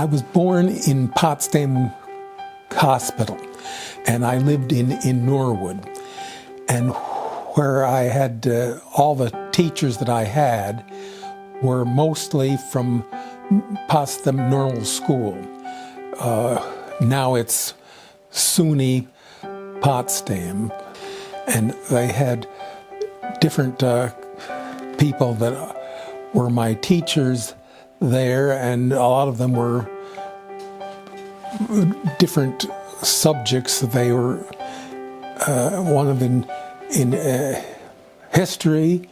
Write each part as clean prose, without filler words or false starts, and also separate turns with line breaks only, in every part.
I was born in Potsdam Hospital, and I lived in Norwood. And where I had all the teachers that I had were mostly from Potsdam Normal School. Now it's SUNY Potsdam, and they had different people that were my teachers there, and a lot of them were different subjects. They were one of them in history,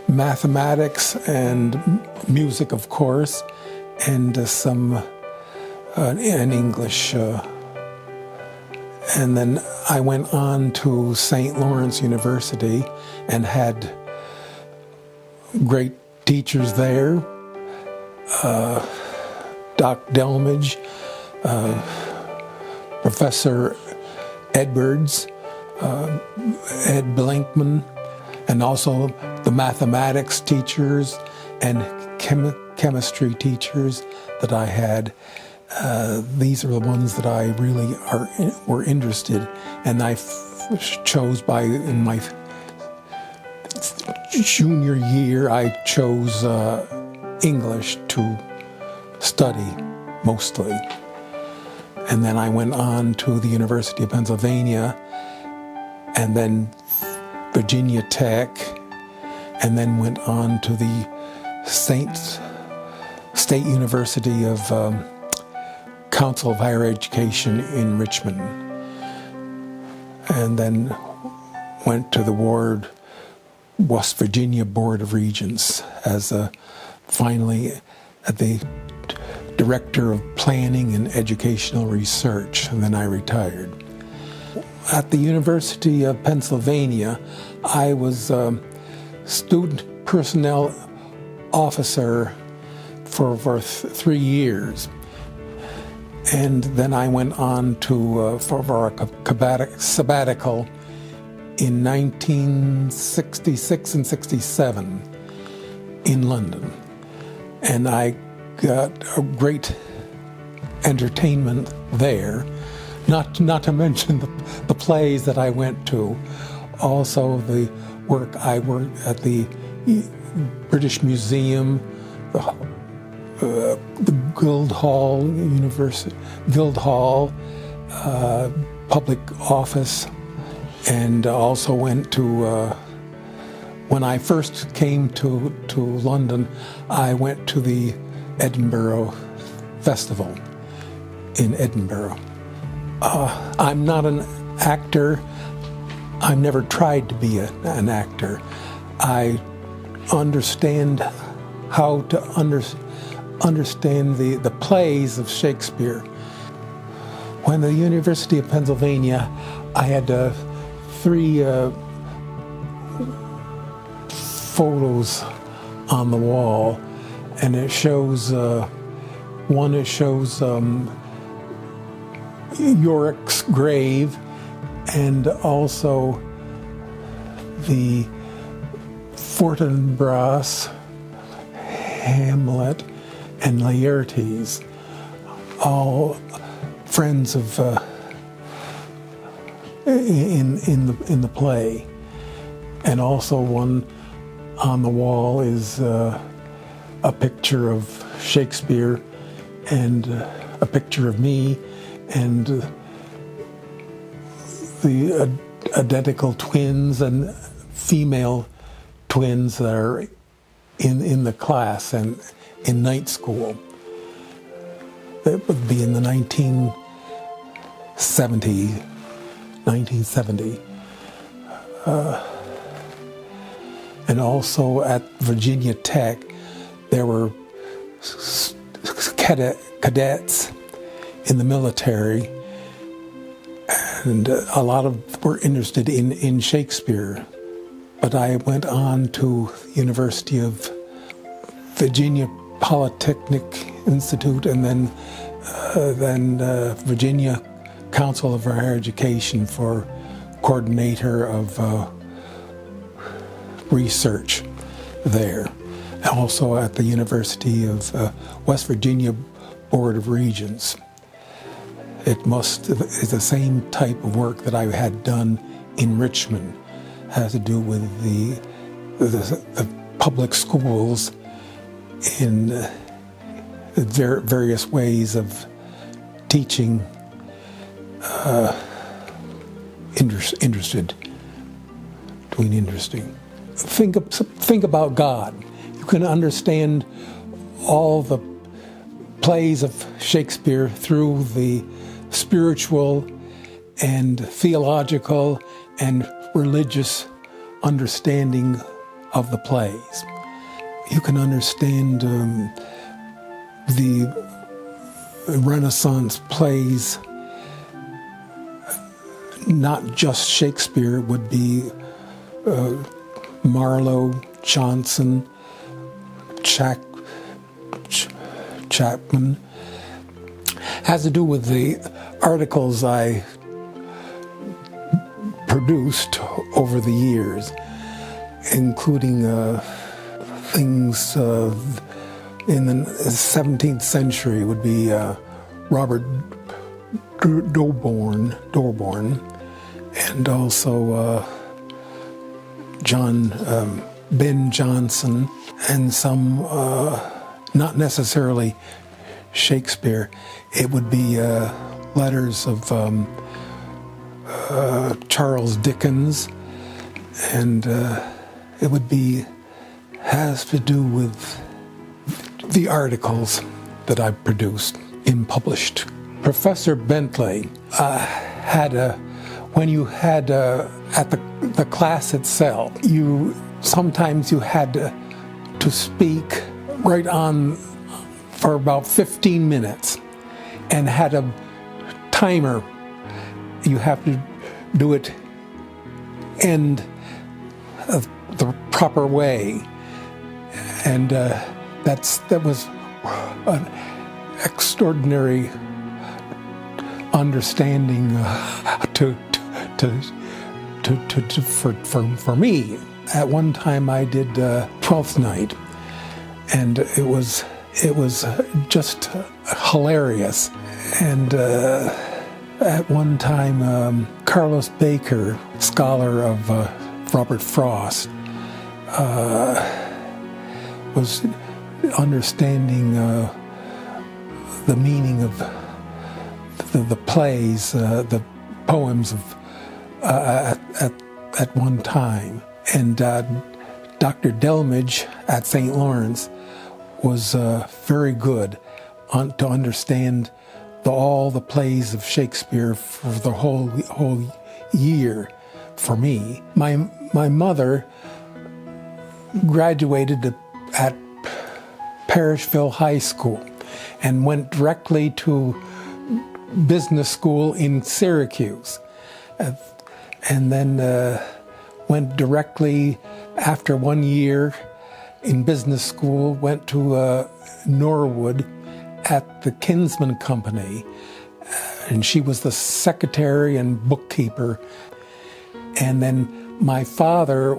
mathematics, and music, of course, and some and English. And then I went on to St. Lawrence University and had great teachers there. Doc Delmage, Professor Edwards, Ed Blankman, and also the mathematics teachers and chemistry teachers that I had. These are the ones that I really were interested, and I chose in my junior year, I chose English to study mostly. And then I went on to the University of Pennsylvania, and then Virginia Tech, and then went on to the State University of Council of Higher Education in Richmond, and then went to the West Virginia Board of Regents as finally at the Director of Planning and Educational Research, and then I retired. At the University of Pennsylvania, I was student personnel officer for 3 years. And then I went on to for a sabbatical in 1966 and 67 in London. And I got a great entertainment there, not to mention the plays that I went to. Also the work I worked at the British Museum, the Guildhall public office, and also went to, when I first came to London, I went to the Edinburgh Festival in Edinburgh. I'm not an actor. I've never tried to be an actor. I understand how to understand the plays of Shakespeare. When the University of Pennsylvania, I had 3 photos on the wall, and it shows one shows Yorick's grave, and also the Fortinbras, Hamlet, and Laertes, all friends of in the play. And also one on the wall is a picture of Shakespeare and a picture of me, and the identical twins and female twins that are in the class and in night school. That would be in the 1970. And also at Virginia Tech, there were cadets in the military, and a lot of were interested in Shakespeare. But I went on to University of Virginia Polytechnic Institute, and then Virginia Council of Higher Education for coordinator of research there. also at the University of West Virginia Board of Regents. It's the same type of work that I had done in Richmond. It has to do with the public schools in various ways of teaching interesting. Think about God. You can understand all the plays of Shakespeare through the spiritual and theological and religious understanding of the plays. You can understand the Renaissance plays, not just Shakespeare. It would be Marlowe, Johnson, Chapman. Has to do with the articles I produced over the years, including things in the 17th century would be Robert Dorborn, and also Ben Jonson, and some not necessarily Shakespeare. It would be letters of Charles Dickens, and it would be has to do with the articles that I produced and published. Professor Bentley when you had at the class itself, sometimes you had to speak right on for about 15 minutes and had a timer. You have to do it in the proper way, and that was an extraordinary understanding for me. At one time, I did Twelfth Night, and it was just hilarious. And at one time, Carlos Baker, scholar of Robert Frost, was understanding the meaning of the plays, the poems of at one time. And Dr. Delmage at St. Lawrence was very good to understand all the plays of Shakespeare for the whole year for me. My mother graduated at Parishville High School and went directly to business school in Syracuse, and then went directly after 1 year in business school, went to Norwood at the Kinsman Company, and she was the secretary and bookkeeper. And then my father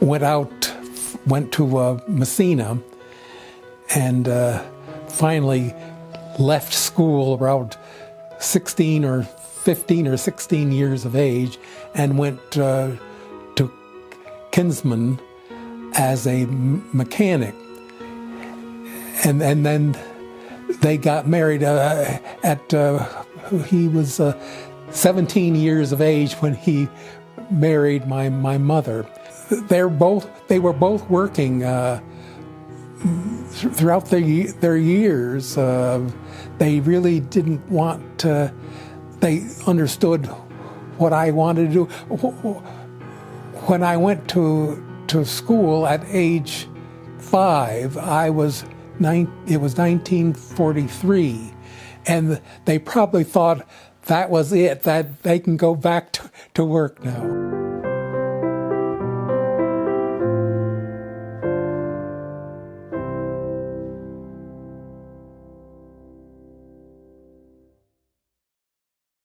went to Messina, and finally left school around 15 or 16 years of age, and went to Kinsman as a mechanic. And then they got married he was 17 years of age when he married my mother. They were both working throughout their years. They really didn't want to. They understood what I wanted to do. When I went to school at age 5, it was 1943, and they probably thought that was it, that they can go back to work now.